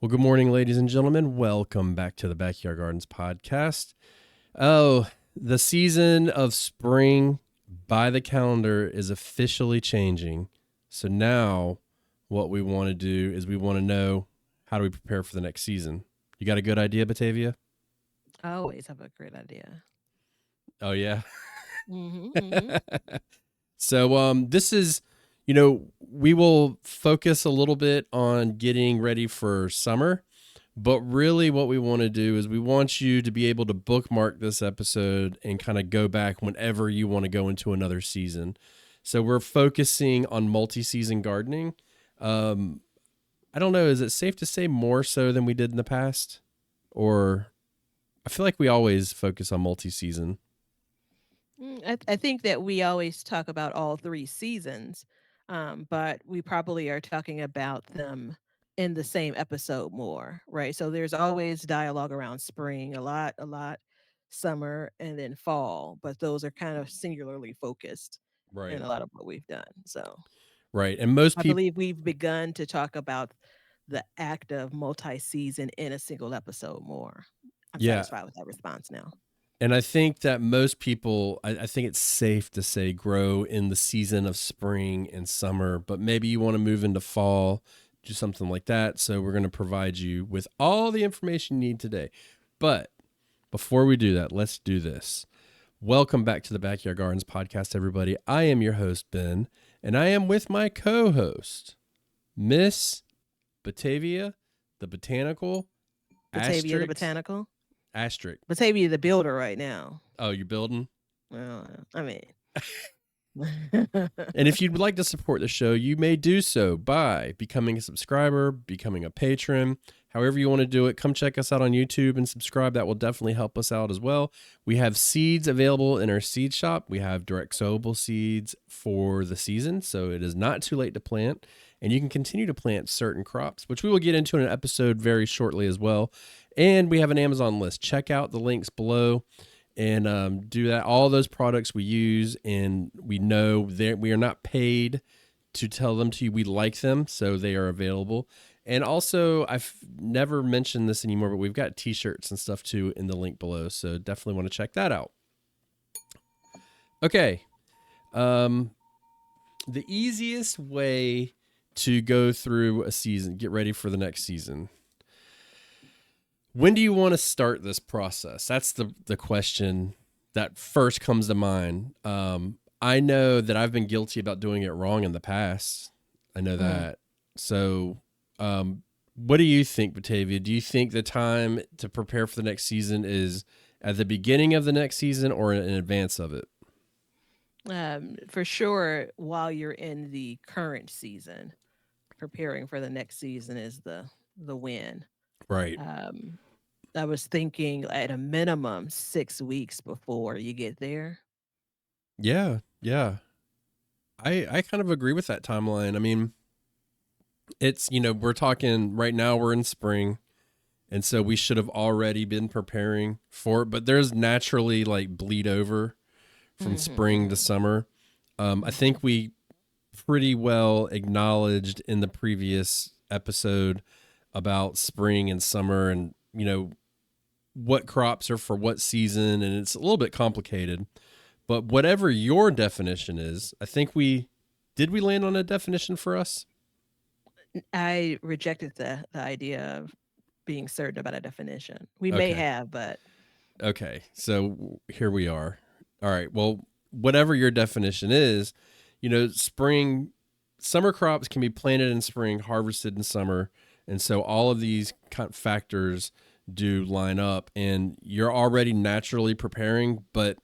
Well, good morning, ladies and gentlemen. Welcome back to the Backyard Gardens podcast. Oh, the season of spring by the calendar is officially changing. So now what we want to do is we want to know, how do we prepare for the next season? You got a good idea, Batavia? I always have a great idea. Oh, yeah. Mm-hmm. So this is, we will focus a little bit on getting ready for summer, but really what we want to do is we want you to be able to bookmark this episode and kind of go back whenever you want to go into another season. So we're focusing on multi-season gardening. Um, I don't know, is it safe to say more so than we did in the past? Or I feel like we always focus on multi-season. I think that we always talk about all three seasons, but we probably are talking about them in the same episode more, right? So there's always dialogue around spring, a lot, summer, and then fall, but those are kind of singularly focused in Right. a lot of what we've done. So Right. And most I people, believe we've begun to talk about the act of multi-season in a single episode more. I'm yeah. satisfied with that response now. And I think that most people, I think it's safe to say, grow in the season of spring and summer, but maybe you want to move into fall, do something like that. So we're going to provide you with all the information you need today. But before we do that, let's do this. Welcome back to the Backyard Gardens podcast, everybody. I am your host, Ben, and I am with my co host, Miss Batavia, the botanical Batavia the asterisk, Botanical. asterisk. Batavia the Builder right now. Oh, you're building? Well, I mean, And if you'd like to support the show, you may do so by becoming a subscriber, becoming a patron, however you want to do it. Come check us out on YouTube and subscribe. That will definitely help us out as well. We have seeds available in our seed shop. We have direct sowable seeds for the season, so it is not too late to plant. And you can continue to plant certain crops, which we will get into in an episode very shortly as well. And we have an Amazon list. Check out the links below and do that. All those products we use, and we know that we are not paid to tell them to you. We like them, so they are available. And also, I've never mentioned this anymore, but we've got t-shirts and stuff too in the link below, so definitely want to check that out. Okay. The easiest way to go through a season, get ready for the next season. When do you want to start this process? That's the question that first comes to mind. I know that I've been guilty about doing it wrong in the past. I know mhm. that. So, what do you think, Batavia? Do you think the time to prepare for the next season is at the beginning of the next season or in advance of it? For sure, while you're in the current season, preparing for the next season is the win. Right. Um, I was thinking at a minimum 6 weeks before you get there. Yeah. Yeah. I kind of agree with that timeline. I mean, it's, we're talking right now, we're in spring. And so we should have already been preparing for it, but there's naturally like bleed over from spring to Hmm. summer. I think we pretty well acknowledged in the previous episode about spring and summer and, what crops are for what season. And it's a little bit complicated, but whatever your definition is, I think did we land on a definition for us? I rejected the idea of being certain about a definition. We may Okay. have, but Okay. So here we are. All right. Well, whatever your definition is, summer crops can be planted in spring, harvested in summer. And so all of these factors do line up, and you're already naturally preparing. But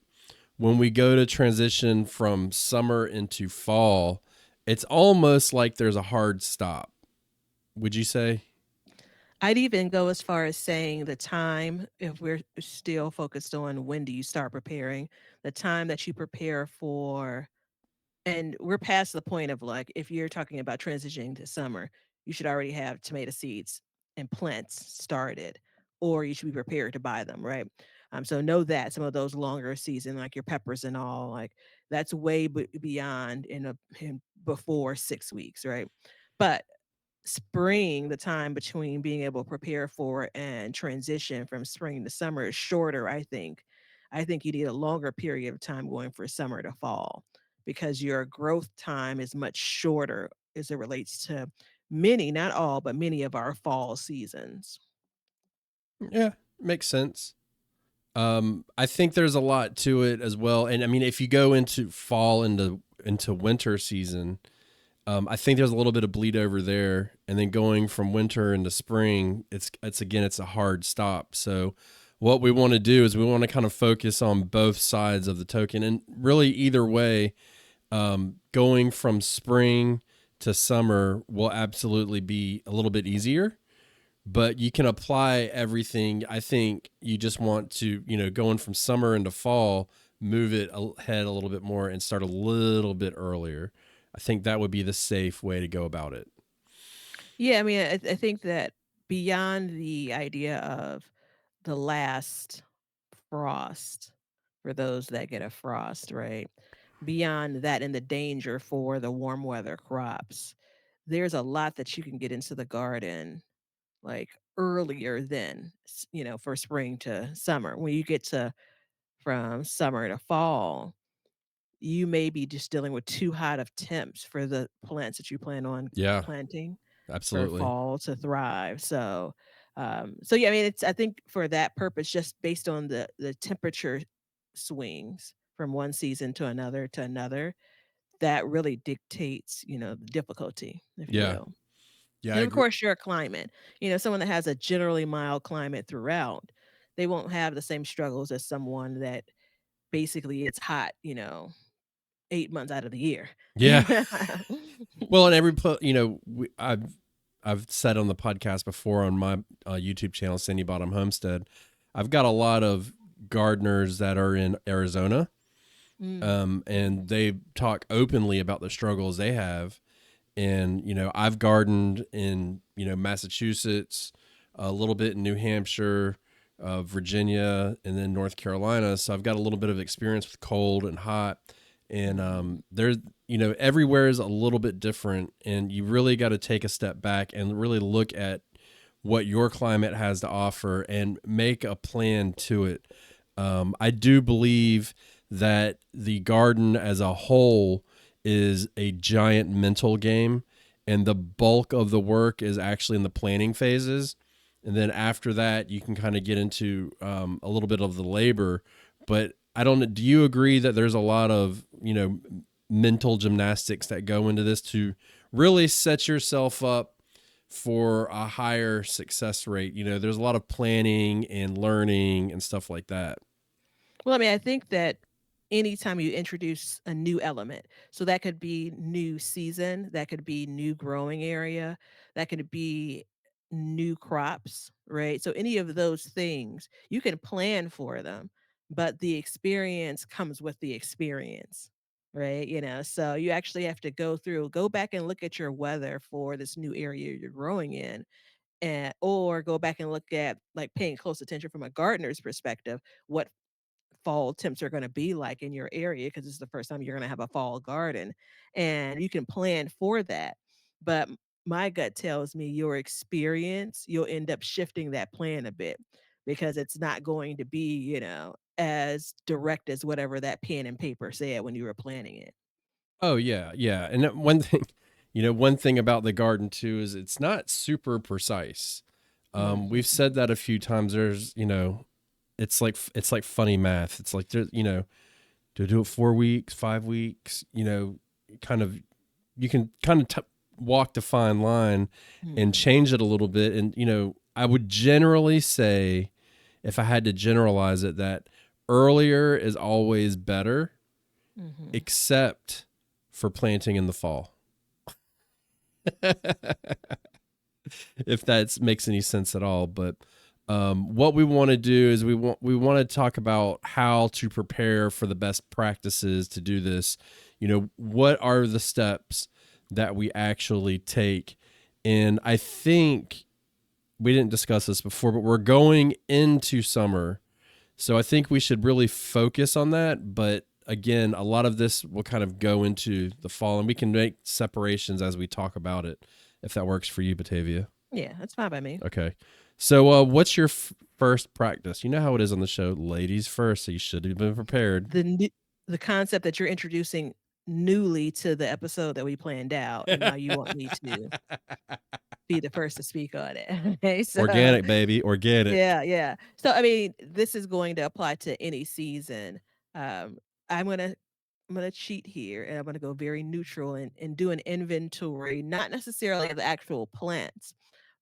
when we go to transition from summer into fall, it's almost like there's a hard stop. Would you say? I'd even go as far as saying the time, if we're still focused on when do you start preparing, the time that you prepare for, and we're past the point of like, if you're talking about transitioning to summer, you should already have tomato seeds and plants started, or you should be prepared to buy them, right? So know that some of those longer season, like your peppers and all, like that's way beyond in before 6 weeks, right? But spring, the time between being able to prepare for and transition from spring to summer is shorter, I think. I think you need a longer period of time going for summer to fall because your growth time is much shorter as it relates to many, not all, but many of our fall seasons. Yeah, makes sense. I think there's a lot to it as well. And I mean, if you go into fall into winter season, I think there's a little bit of bleed over there, and then going from winter into spring, it's a hard stop. So, what we want to do is we want to kind of focus on both sides of the token, and really either way, going from spring to summer will absolutely be a little bit easier. But you can apply everything. I think you just want to, going from summer into fall, move it ahead a little bit more and start a little bit earlier. I think that would be the safe way to go about it. Yeah, I mean, I think that beyond the idea of the last frost for those that get a frost, right? Beyond that and the danger for the warm weather crops, there's a lot that you can get into the garden like earlier than, for spring to summer. When you get to from summer to fall, you may be just dealing with too hot of temps for the plants that you plan on Yeah, planting for absolutely. fall to thrive. So yeah, I mean, it's I think for that purpose, just based on the temperature swings from one season to another, that really dictates, the difficulty, if you Yeah. will. Yeah, I And of agree. course, your climate. Someone that has a generally mild climate throughout, they won't have the same struggles as someone that basically it's hot, 8 months out of the year. Yeah. Well, and I've said on the podcast before on my YouTube channel, Sandy Bottom Homestead, I've got a lot of gardeners that are in Arizona, Mm, and they talk openly about the struggles they have. And I've gardened in Massachusetts, a little bit in New Hampshire, Virginia, and then North Carolina. So I've got a little bit of experience with cold and hot. And mhm. there's everywhere is a little bit different, and you really got to take a step back and really look at what your climate has to offer and make a plan to it. I do believe that the garden as a whole is a giant mental game, and the bulk of the work is actually in the planning phases. And then after that, you can kind of get into a little bit of the labor. But I don't know. Do you agree that there's a lot of, mental gymnastics that go into this to really set yourself up for a higher success rate? There's a lot of planning and learning and stuff like that. Well, I mean, I think that anytime you introduce a new element, so that could be new season, that could be new growing area, that could be new crops, right? So any of those things, you can plan for them, but the experience comes with the experience, right? So you actually have to go back and look at your weather for this new area you're growing in, and or go back and look at like paying close attention from a gardener's perspective, what fall temps are gonna be like in your area because this is the first time you're gonna have a fall garden, and you can plan for that. But my gut tells me your experience, you'll end up shifting that plan a bit because it's not going to be, as direct as whatever that pen and paper said when you were planning it. Oh yeah, yeah. And one thing, one thing about the garden too is it's not super precise. We've Mhm. said that a few times. There's, it's like funny math. It's like to do it 4 weeks, 5 weeks. Kind of you can kind of walk the fine line and Mhm. change it a little bit. And I would generally say, if I had to generalize it, that earlier is always better, Mhm. except for planting in the fall. If that makes any sense at all. But what we want to do is we want to talk about how to prepare for the best practices to do this. What are the steps that we actually take? And I think we didn't discuss this before, but we're going into summer. So I think we should really focus on that. But again, a lot of this will kind of go into the fall, and we can make separations as we talk about it if that works for you, Batavia. Yeah, that's fine by me. Okay. So, what's your first practice? You know how it is on the show, ladies first. So you should have been prepared. The new the concept that you're introducing newly to the episode that we planned out, and now you want me to be the first to speak on it. Okay, so Organic, baby, organic. yeah, yeah. So I mean, this is going to apply to any season. Um, I'm gonna I'm gonna cheat here, and I'm gonna go very neutral and do an inventory, not necessarily of the actual plants,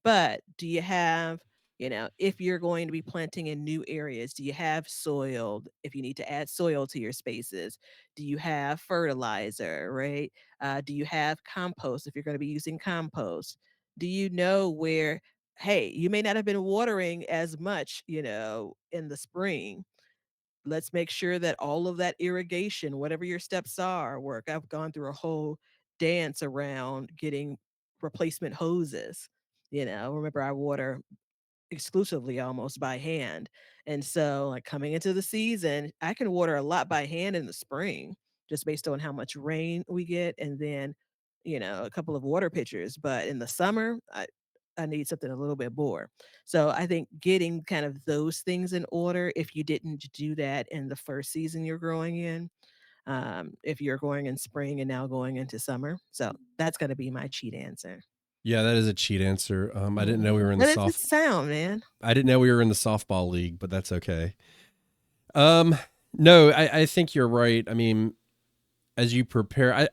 but do you have, if you're going to be planting in new areas, do you have soil? If you need to add soil to your spaces, do you have fertilizer, right? Do you have compost if you're going to be using compost? Do you know where, hey, you may not have been watering as much, in the spring. Let's make sure that all of that irrigation, whatever your steps are, work. I've gone through a whole dance around getting replacement hoses. Remember I water exclusively almost by hand. And so, like coming into the season, I can water a lot by hand in the spring just based on how much rain we get and then, a couple of water pitchers. But in the summer, I need something a little bit more. So I think getting kind of those things in order, if you didn't do that in the first season you're growing in, if you're going in spring and now going into summer. So that's going to be my cheat answer. Yeah, that is a cheat answer. I didn't know we were in the But it's soft. sound, man. I didn't know we were in the softball league, but that's okay. Um, no, I think you're right. I mean, as you prepare,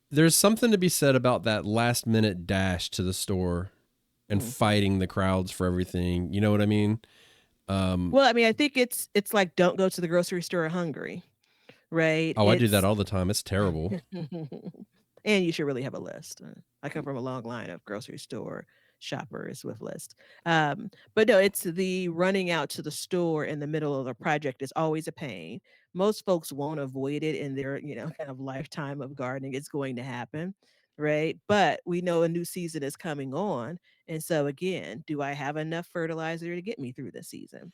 there's something to be said about that last minute dash to the store and Mhm. fighting the crowds for everything. You know what I mean? Um, Well, I mean, I think it's like don't go to the grocery store hungry, right? oh, I do that It's all the time. It's terrible. and you should really have a list. I come from a long line of grocery store shoppers with lists. But no, it's the running out to the store in the middle of a project is always a pain. Most folks won't avoid it in their, kind of lifetime of gardening. It's going to happen, right? But we know a new season is coming on. And so again, do I have enough fertilizer to get me through the season?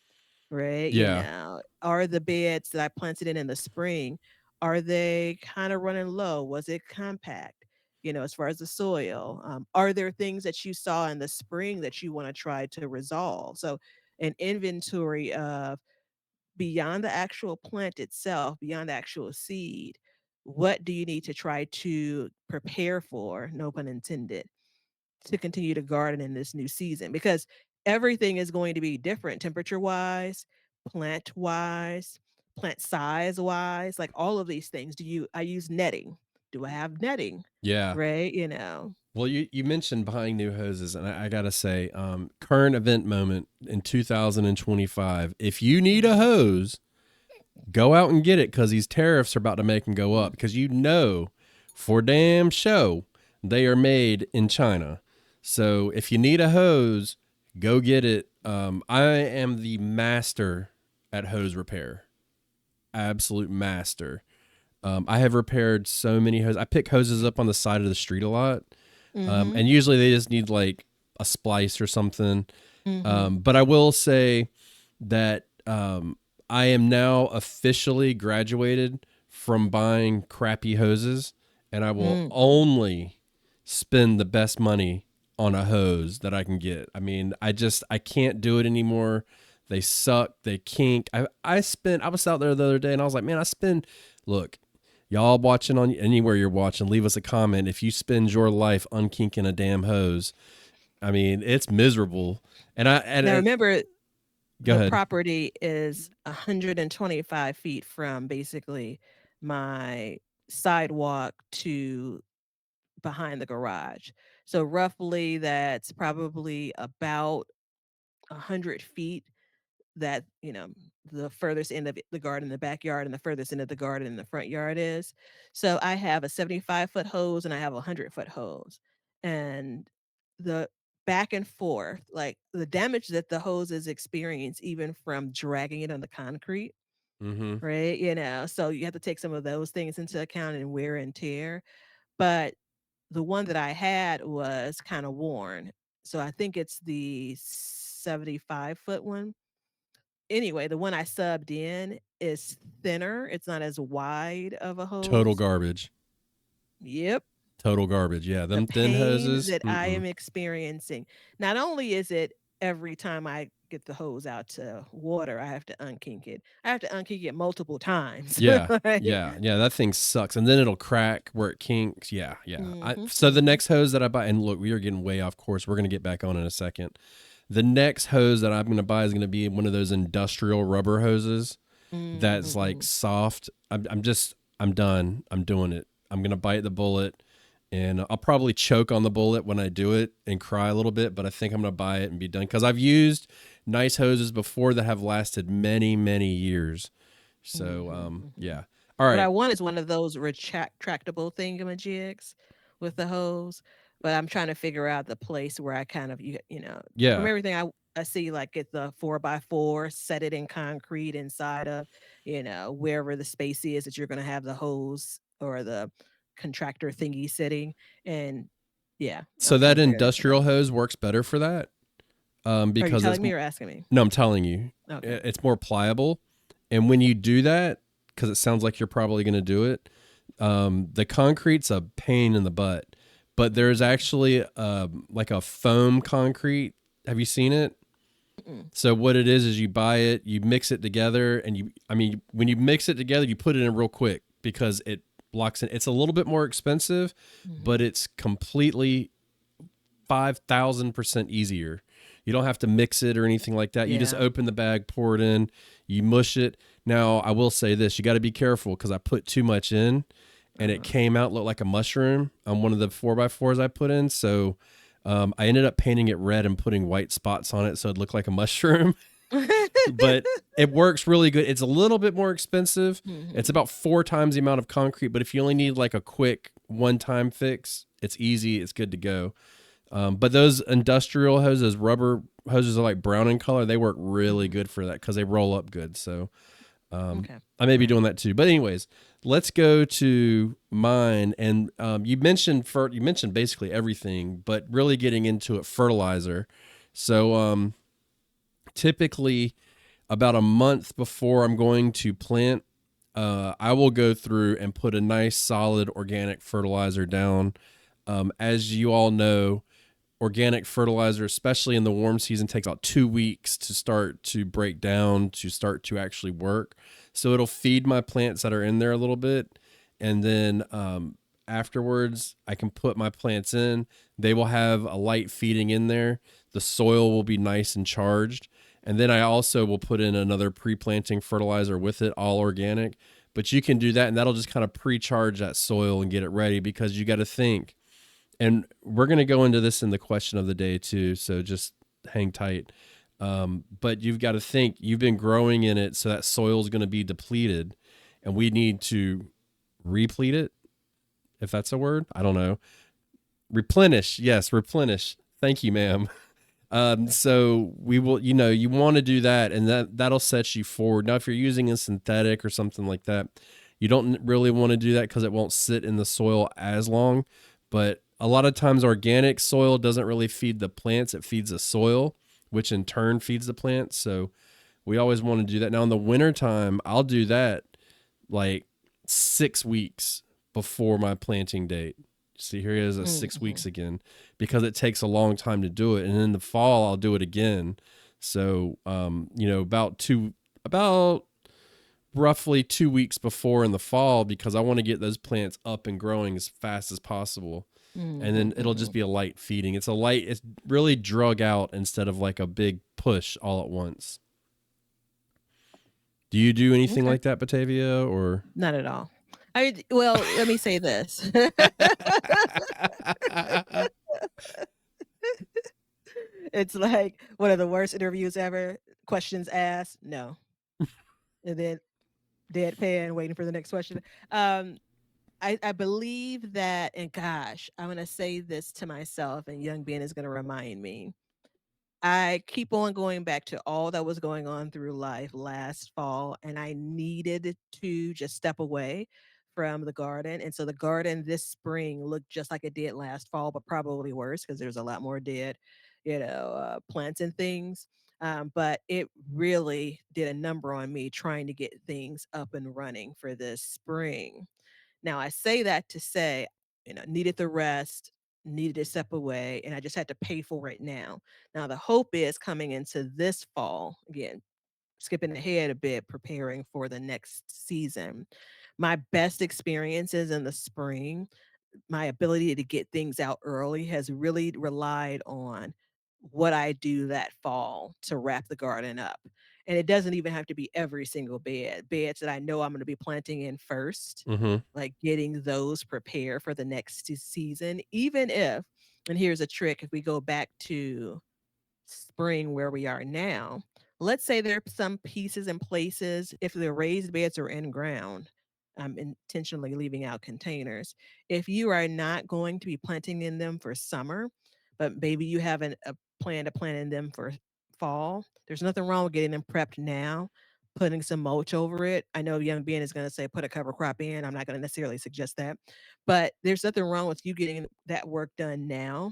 Right? Yeah. Are the beds that I planted in the spring, are they kind of running low? Was it compact? As far as the soil, are there things that you saw in the spring that you want to try to resolve? So, an inventory of beyond the actual plant itself, beyond the actual seed, what do you need to try to prepare for? No pun intended, to continue to garden in this new season because everything is going to be different temperature wise, plant size wise, like all of these things. I use netting? Do I have netting? Yeah. Right? Well, you mentioned buying new hoses, and I gotta say, current event moment in 2025. If you need a Mhm. hose, go out and get it because these tariffs are about to make them go up. Because for damn show, they are made in China. So if you need a hose, go get it. I am the master at hose repair, absolute master. I have repaired so many hoses. I pick hoses up on the side of the street a lot, Mhm. and usually they just need like a splice or something. Mhm. But I will say that I am now officially graduated from buying crappy hoses, and I will Mhm. only spend the best money on a hose that I can get. I mean, I can't do it anymore. They suck. They kink. I was out there the other day and I was like, man, look, y'all watching on anywhere you're watching, leave us a comment if you spend your life unkinking a damn hose. I mean, it's miserable. Now remember, Go the ahead. property is 125 feet from basically my sidewalk to behind the garage. So roughly that's probably about 100 feet that, the furthest end of the garden, the backyard, and the furthest end of the garden in the front yard is. So I have a 75-foot hose and I have a 100-foot hose. And the back and forth, like the damage that the hoses experience, even from dragging it on the concrete, Mm-hmm. right? So you have to take some of those things into account and wear and tear. But the one that I had was kind of worn. So I think it's the 75-foot one. Anyway, the one I subbed in is thinner. It's not as wide of a Total hose. garbage. Yep. Total garbage. Yeah, The them thin pain hoses. that I Mm-mm. am experiencing. Not only is it every time I get the hose out to water, I have to unkink it. I have to unkink it multiple times. Yeah, Like, yeah, yeah. That thing sucks, and then it'll crack where it kinks. Yeah, yeah. mhm, So the mhm, next hose that I buy, and look, we are getting way off course. We're gonna get back on in a second. The next hose that I'm gonna buy is gonna be one of those industrial rubber hoses mm, that's like mhm. soft. I'm done. I'm doing it. I'm gonna bite the bullet, and I'll probably choke on the bullet when I do it and cry a little bit. But I think I'm gonna buy it and be done because I've used nice hoses before that have lasted many, many years. So, Mhm, mhm. yeah. All What I right. want is one of those retractable thingamajigs with the hose, but I'm trying to figure out the place where I kind of from Yeah. everything I see, like, get the 4 by 4, set it in concrete inside of, wherever the space is that you're gonna have the hose or the contractor thingy sitting, and yeah, So I'm trying that to figure that shit industrial out. hose works better for that, Are you because telling me or asking me? no, I'm telling you, Okay. it's more pliable. And when you do that, because it sounds like you're probably going to do it, the concrete's a pain in the butt. But there's Mhm. actually like a foam concrete. Have you seen it? Mm-mm. So what it is you buy it, you mix it together, and when you mix it together, you put it in real quick because it locks in. It's a little bit more expensive, but Mhm. it's completely 5,000% easier. You don't have to mix it or anything like that. You just Yeah. open the bag, pour it in, you mush it. Now, I will say this, you got to be careful because I put too much in and it Uh-huh. came out looked like a mushroom on one of the 4x4s I put in. So I ended up painting it red and putting white spots on it so it looked like a mushroom. But it works really good. It's a little bit more expensive. It's Mhm. about 4 times the amount of concrete, but if you only need like a quick one-time fix, it's easy. It's good to go. But those industrial hoses, rubber hoses are like brown in color. They work really Mhm. good for that because they roll up good. So Okay. I may be Alright. doing that too. But anyways, let's go to mine. And you mentioned basically everything, but really getting into it, fertilizer. So typically about a month before I'm going to plant, I will go through and put a nice solid organic fertilizer down. As you all know, organic fertilizer, especially in the warm season, takes about 2 weeks to start to break down, to start to actually work. So it'll feed my plants that are in there a little bit. And then afterwards, I can put my plants in. They will have a light feeding in there. The soil will be nice and charged. And then I also will put in another pre planting fertilizer with it, all organic. But you can do that, and that'll just kind of pre charge that soil and get it ready because you got to think, and we're going to go into this in the question of the day too, so just hang tight. But you've got to think, you've been growing in it, so that soil is going to be depleted, and we need to replete it, if that's a word. I don't know. Replenish. Yes, replenish. Thank you, ma'am. So we will, you want to do that, and that'll set you forward. Now, if you're using a synthetic or something like that, you don't really want to do that because it won't sit in the soil as long. But a lot of times, organic soil doesn't really feed the plants; it feeds the soil, which in turn feeds the plants. So we always want to do that. Now, in the wintertime, I'll do that like 6 weeks before my planting date. See, here is a 6 weeks Mhm. again because it takes a long time to do it. And in the fall, I'll do it again. So, about roughly 2 weeks before in the fall because I want to get those plants up and growing as fast as possible. And Mhm, then it'll just mhm. be a light feeding. It's really drug out instead of like a big push all at once. Do you do anything Okay. like that, Batavia, or? Not at all. Well, let me say this. It's like one of the worst interviews ever. Questions asked, no. And then deadpan waiting for the next question. Um, I believe that, and gosh, I'm gonna say this to myself, and young Ben is gonna remind me. I keep on going back to all that was going on through life last fall, and I needed to just step away from the garden. And so the garden this spring looked just like it did last fall, but probably worse because there's a lot more dead, plants and things. But it really did a number on me trying to get things up and running for this spring. Now, I say that to say needed the rest, needed to step away, and I just had to pay for it now. Now the hope is coming into this fall, again, skipping ahead a bit, preparing for the next season. My best experiences in the spring, my ability to get things out early has really relied on what I do that fall to wrap the garden up. And it doesn't even have to be every single bed. Beds that I know I'm going to be planting in first, Mhm. like getting those prepared for the next season, even if, and here's a trick, if we go back to spring where we are now, let's say there are some pieces and places, if the raised beds are in ground, I'm intentionally leaving out containers. If you are not going to be planting in them for summer, but maybe you have a plan to plant in them for fall, there's nothing wrong with getting them prepped now, putting some mulch over it. I know young Ben is going to say put a cover crop in. I'm not going to necessarily suggest that, but there's nothing wrong with you getting that work done now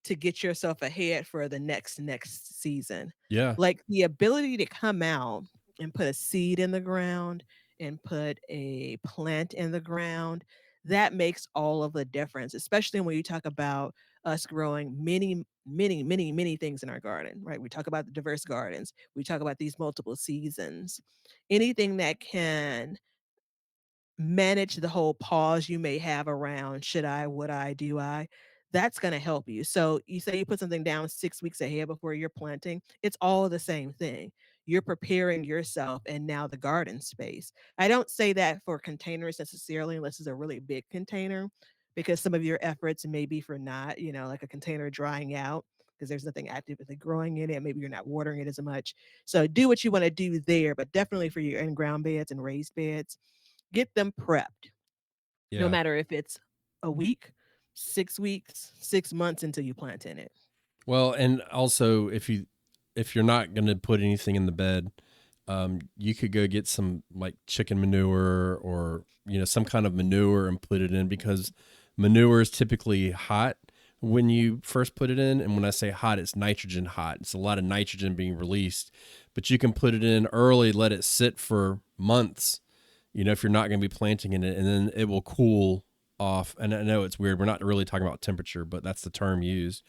to get yourself ahead for the next season. Yeah. Like, the ability to come out and put a seed in the ground and put a plant in the ground, that makes all of the difference, especially when you talk about us growing many, many, many, many things in our garden, right? We talk about the diverse gardens. We talk about these multiple seasons. Anything that can manage the whole pause you may have around should I, would I, do I, that's going to help you. So you say you put something down 6 weeks ahead before you're planting, it's all the same thing. You're preparing yourself and now the garden space. I don't say that for containers necessarily, unless it's a really big container, because some of your efforts may be for not, like a container drying out because there's nothing actively growing in it. Maybe you're not watering it as much. So do what you want to do there, but definitely for your in ground beds and raised beds, get them prepped, no Yeah. matter if it's a week, 6 weeks, 6 months until you plant in it. Well, and also if you're not going to put anything in the bed, you could go get some like chicken manure or some kind of manure and put it in, because manure is typically hot when you first put it in. And when I say hot, it's nitrogen hot. It's a lot of nitrogen being released, but you can put it in early, let it sit for months, if you're not going to be planting in it, and then it will cool off. And I know it's weird. We're not really talking about temperature, but that's the term used.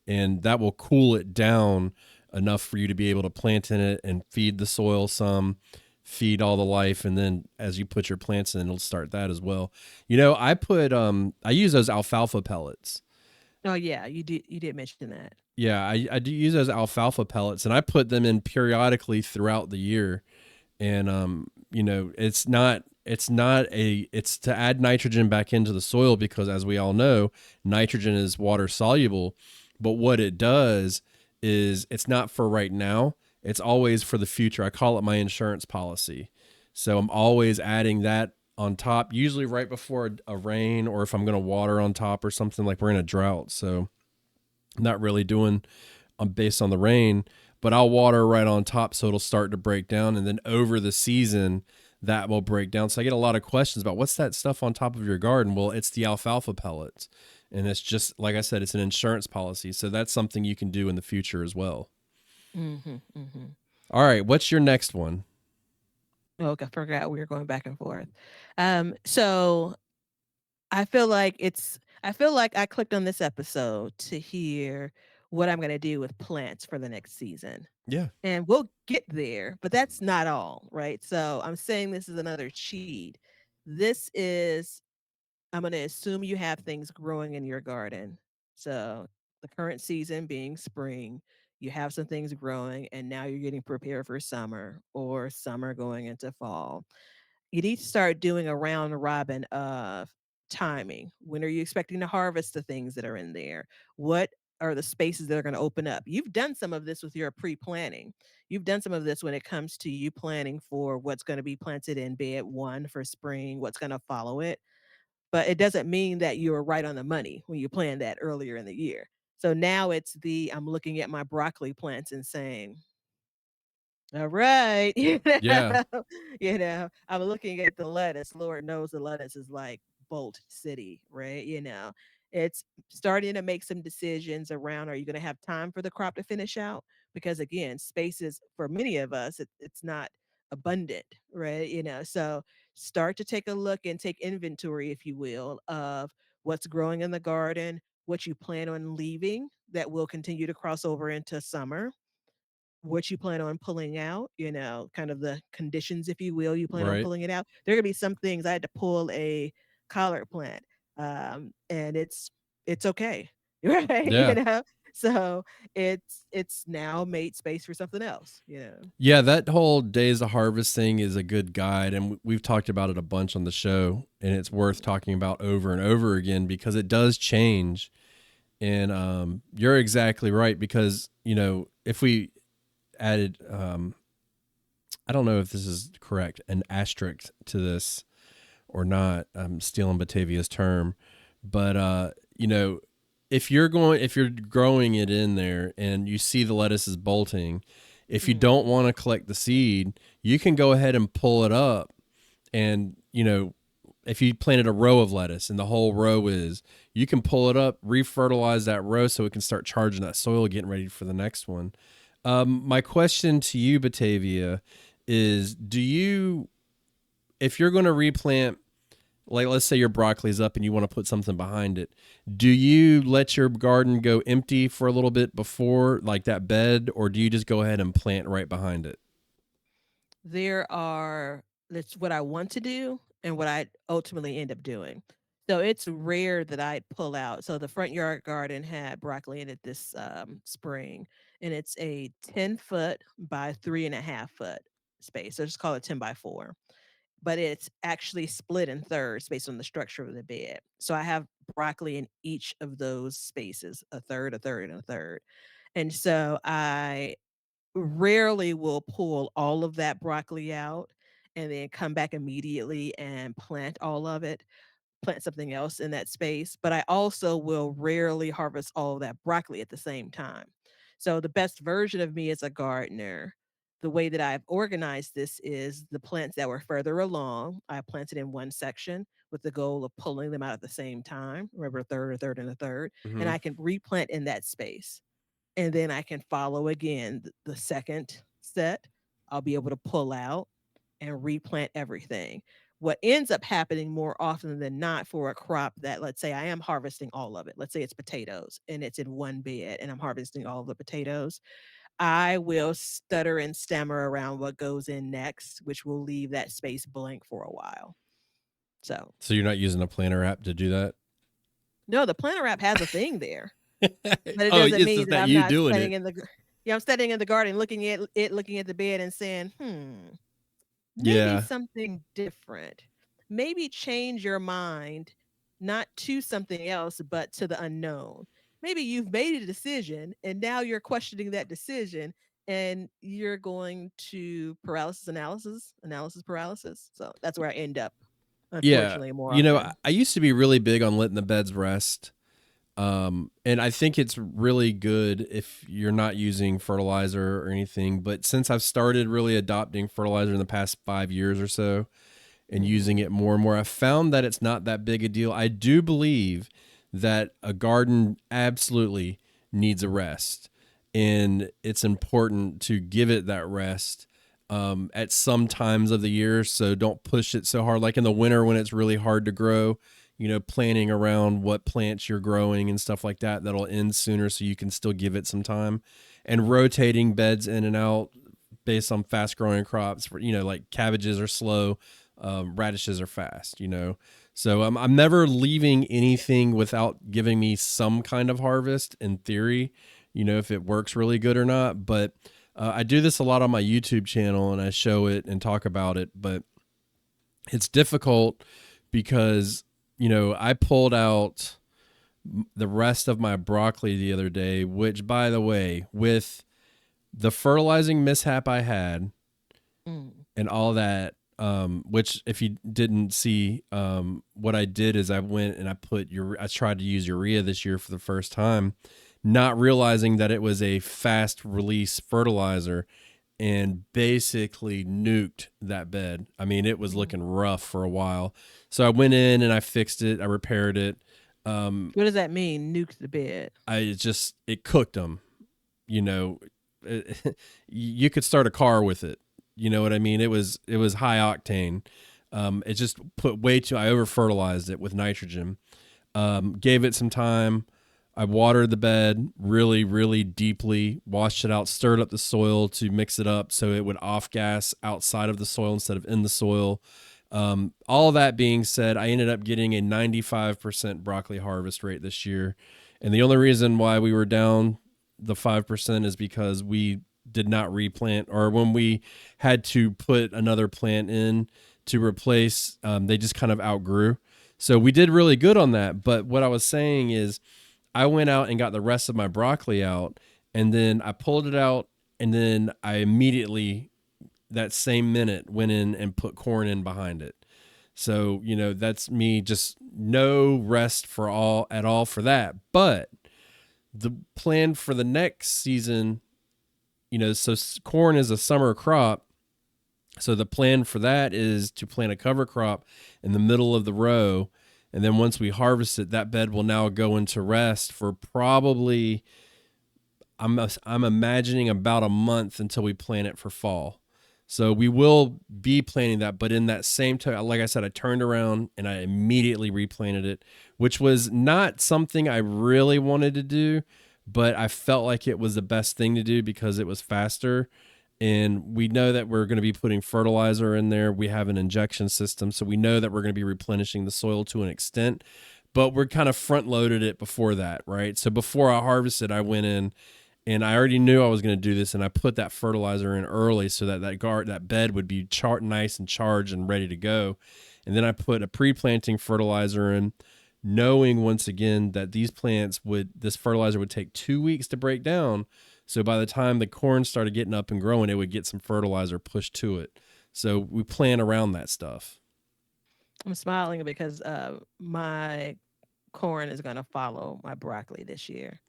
And that will cool it down enough for you to be able to plant in it and feed the soil some, feed all the life. And then as you put your plants in, it'll start that as well. I use those alfalfa pellets. Oh, yeah, you did mention that. Yeah, I do use those alfalfa pellets, and I put them in periodically throughout the year. And it's to add nitrogen back into the soil, because as we all know, nitrogen is water soluble. But what it does is it's not for right now, it's always for the future. I call it my insurance policy. So I'm always adding that on top, usually right before a rain, or if I'm going to water on top or something, like we're in a drought. So I'm not really doing based on the rain, but I'll water right on top so it'll start to break down. And then over the season, that will break down. So I get a lot of questions about what's that stuff on top of your garden? Well, it's the alfalfa pellets. And it's just, like I said, it's an insurance policy. So that's something you can do in the future as well. Mhm, mhm. All right. What's your next one? Okay, I forgot we were going back and forth. So I feel like I clicked on this episode to hear what I'm gonna do with plants for the next season. Yeah. And we'll get there, but that's not all, right? So I'm saying this is another cheat. This is I'm going to assume you have things growing in your garden. So, the current season being spring, you have some things growing, and now you're getting prepared for summer or summer going into fall. You need to start doing a round robin of timing. When are you expecting to harvest the things that are in there? What are the spaces that are going to open up? You've done some of this with your pre planning. You've done some of this when it comes to you planning for what's going to be planted in bed one for spring, what's going to follow it, but it doesn't mean that you were right on the money when you planned that earlier in the year. So now I'm looking at my broccoli plants and saying, all right, Yeah. I'm looking at the lettuce. Lord knows the lettuce is like Bolt City, right? It's starting to make some decisions around, are you going to have time for the crop to finish out? Because again, spaces for many of us, it's not abundant, right? So start to take a look and take inventory, if you will, of what's growing in the garden, what you plan on leaving that will continue to cross over into summer, what you plan on pulling out, kind of the conditions, if you will, you plan on Right. pulling it out. There are gonna be some things. I had to pull a collard plant, and it's okay, right? Yeah. So it's now made space for something else. Yeah, that whole days of harvest thing is a good guide, and we've talked about it a bunch on the show, and it's worth talking about over and over again because it does change. And you're exactly right because if we added, I don't know if this is correct, an asterisk to this or not. I'm stealing Batavia's term, but if you're growing it in there and you see the lettuce is bolting, if you Mm. don't want to collect the seed, you can go ahead and pull it up. And if you planted a row of lettuce and the whole row is, you can pull it up, refertilize that row so it can start charging that soil, getting ready for the next one. My question to you, Batavia, is if you're going to replant, like let's say your broccoli's up and you want to put something behind it, do you let your garden go empty for a little bit before, like that bed, or do you just go ahead and plant right behind it? That's what I want to do and what I ultimately end up doing. So it's rare that I'd pull out. So the front yard garden had broccoli in it this spring, and it's a 10-foot by 3.5-foot space. So just call it 10 by 4. But it's actually split in thirds based on the structure of the bed. So I have broccoli in each of those spaces, a third, a third, and a third. And so I rarely will pull all of that broccoli out and then come back immediately and plant all of it, plant something else in that space. But I also will rarely harvest all of that broccoli at the same time. So the best version of me as a gardener, the way that I've organized this is the plants that were further along, I planted in one section with the goal of pulling them out at the same time. Remember, a third, and a third, and Mm-hmm. I can replant in that space, and then I can follow again the second set. I'll be able to pull out and replant everything. What ends up happening more often than not for a crop that, let's say, I am harvesting all of it, let's say it's potatoes and it's in one bed and I'm harvesting all the potatoes, I will stutter and stammer around what goes in next, which will leave that space blank for a while. So, So you're not using a planter app to do that? no, the planter wrap has a thing there. But it Oh, doesn't it's mean just that that I'm you not doing standing it. in the yeah, I'm standing in the garden looking at it, looking at the bed and saying, maybe Yeah. something different. Maybe change your mind, not to something else, but to the unknown. Maybe you've made a decision and now you're questioning that decision and you're going to analysis paralysis. So that's where I end up, Yeah. unfortunately, more I often. I used to be really big on letting the beds rest. And I think it's really good if you're not using fertilizer or anything. But since I've started really adopting fertilizer in the past 5 years or so and Mhm. using it more and more, I've found that it's not that big a deal. I do believe that a garden absolutely needs a rest, and it's important to give it that rest at some times of the year. So don't push it so hard. Like in the winter when it's really hard to grow, planning around what plants you're growing and stuff like that, that'll end sooner so you can still give it some time. And rotating beds in and out based on fast growing crops, like cabbages are slow, radishes are fast. So I'm never leaving anything without giving me some kind of harvest in theory, if it works really good or not. But I do this a lot on my YouTube channel and I show it and talk about it, but it's difficult because, I pulled out the rest of my broccoli the other day, which, by the way, with the fertilizing mishap I had Mm. and all that, which if you didn't see, what I did is I went and I tried to use urea this year for the first time, not realizing that it was a fast release fertilizer and basically nuked that bed. I mean, it was Mm. looking rough for a while. So I went in and I fixed it. I repaired it. What does that mean? Nuke the bed. It cooked them. You know, you could start a car with it. You know what I mean? It was high octane. It just put way too. I over fertilized it with nitrogen. Gave it some time. I watered the bed really, really deeply, washed it out, stirred up the soil to mix it up so it would off gas outside of the soil instead of in the soil. All of that being said, I ended up getting a 95% broccoli harvest rate this year. And the only reason why we were down the 5% is because we did not replant, or when we had to put another plant in to replace, they just kind of outgrew. So we did really good on that. But what I was saying is, I went out and got the rest of my broccoli out, and then I pulled it out, and then I immediately, that same minute, went in and put corn in behind it. So, that's me, just no rest for all at all for that. But the plan for the next season, so corn is a summer crop. So the plan for that is to plant a cover crop in the middle of the row. And then once we harvest it, that bed will now go into rest for probably, I'm imagining, about a month until we plant it for fall. So we will be planting that, but in that same time, like I said, I turned around and I immediately replanted it, which was not something I really wanted to do, but I felt like it was the best thing to do because it was faster. And we know that we're going to be putting fertilizer in there. We have an injection system, so we know that we're going to be replenishing the soil to an extent, but we're kind of front loaded it before that, right? So before I harvested, I went in and I already knew I was going to do this, and I put that fertilizer in early so that that bed would be nice and charged and ready to go. And then I put a pre-planting fertilizer in, knowing once again that this fertilizer would take 2 weeks to break down. So by the time the corn started getting up and growing, it would get some fertilizer pushed to it. So we plan around that stuff. I'm smiling because my corn is going to follow my broccoli this year.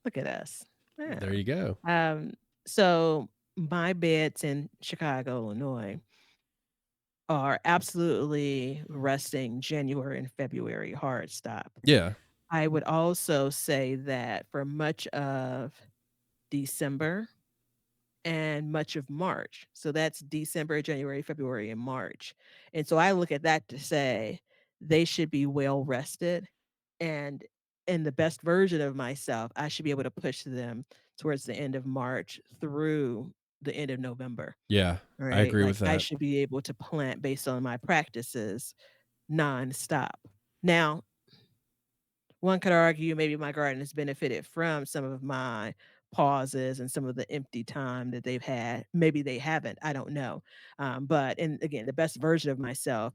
Look at us. Yeah. There you go. Um, so my beds in Chicago, Illinois are absolutely resting January and February hard stop. Yeah. I would also say that for much of December and much of March. So that's December, January, February, and March. And so I look at that to say they should be well rested. And in the best version of myself, I should be able to push them towards the end of March through the end of November. Yeah. I Right. agree Like with I that. should be able to plant based on my practices nonstop. Now, one could argue maybe my garden has benefited from some of my pauses and some of the empty time that they've had. Maybe they haven't. I don't know. But and again, the best version of myself,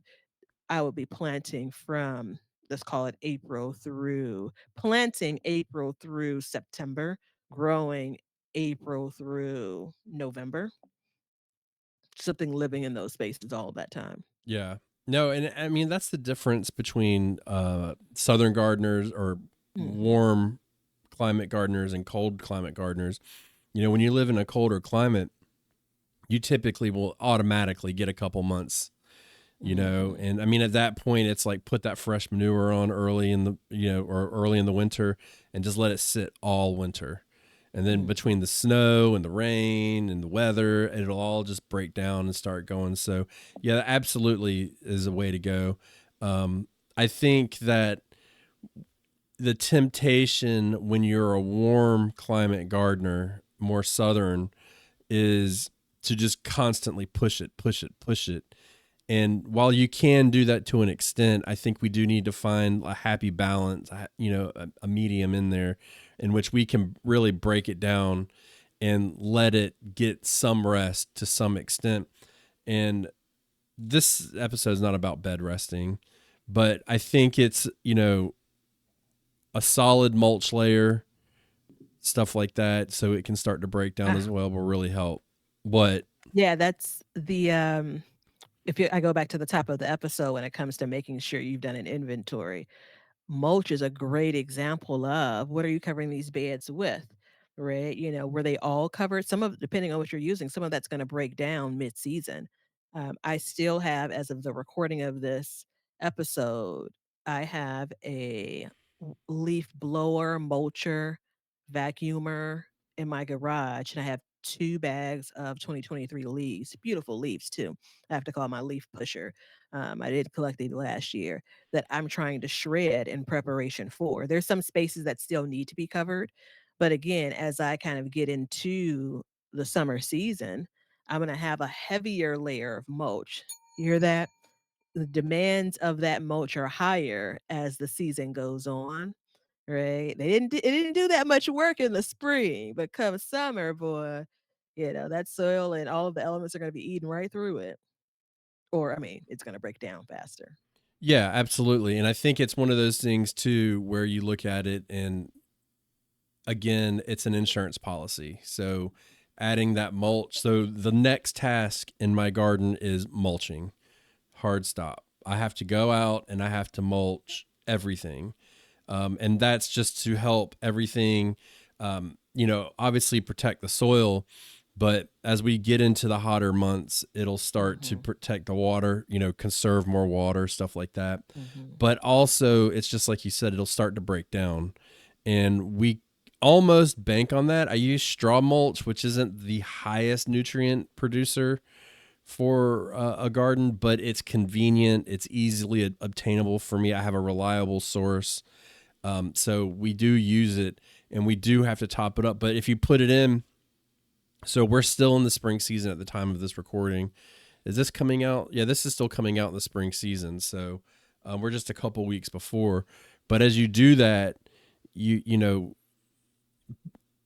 I would be planting from, let's call it planting April through September, growing April through November, something living in those spaces all that time. Yeah. No, and I mean that's the difference between southern gardeners or Hmm. warm climate gardeners and cold climate gardeners. When you live in a colder climate, you typically will automatically get a couple months, Hmm. and I mean at that point it's like put that fresh manure on early in the, or early in the winter, and just let it sit all winter. And then Hmm. between the snow and the rain and the weather, it'll all just break down and start going. So yeah, that absolutely is a way to go. I think that the temptation when you're a warm climate gardener, more southern, is to just constantly push it, push it, push it. And while you can do that to an extent, I think we do need to find a happy balance, a medium in there in which we can really break it down and let it get some rest to some extent. And this episode is not about bed resting, but I think it's, a solid mulch layer, stuff like that, so it can start to break down as well, will really help. What? Yeah, that's the if you I go back to the top of the episode when it comes to making sure you've done an inventory. Mulch is a great example of what are you covering these beds with, right? Were they all covered? Some of depending on what you're using, some of that's going to break down mid-season. I still have, as of the recording of this episode, I have a leaf blower, mulcher, vacuumer in my garage, and I have 2 bags of 2023 leaves, beautiful leaves too. I have to call my leaf pusher. I did collect these last year that I'm trying to shred in preparation for. There's some spaces that still need to be covered, but again, as I kind of get into the summer season, I'm gonna have a heavier layer of mulch. You hear that? The demands of that mulch are higher as the season goes on, right? It didn't do that much work in the spring, but come summer, boy, that soil and all of the elements are gonna be eating right through it. Or, I mean, it's gonna break down faster. Yeah, absolutely. And I think it's one of those things too where you look at it and again, it's an insurance policy. So adding that mulch. So the next task in my garden is mulching. Hard stop. I have to go out and I have to mulch everything. And that's just to help everything, obviously protect the soil. But as we get into the hotter months, it'll start to Mhm, protect the water, conserve more water, stuff like that. mhm. But also, it's just like you said, it'll start to break down. And we almost bank on that. I use straw mulch, which isn't the highest nutrient producer for a garden, but it's convenient. It's easily obtainable for me. I have a reliable source. So we do use it and we do have to top it up. But if you put it in, so we're still in the spring season at the time of this recording. Is this coming out? Yeah, this is still coming out in the spring season. So we're just a couple weeks before. But as you do that, you know,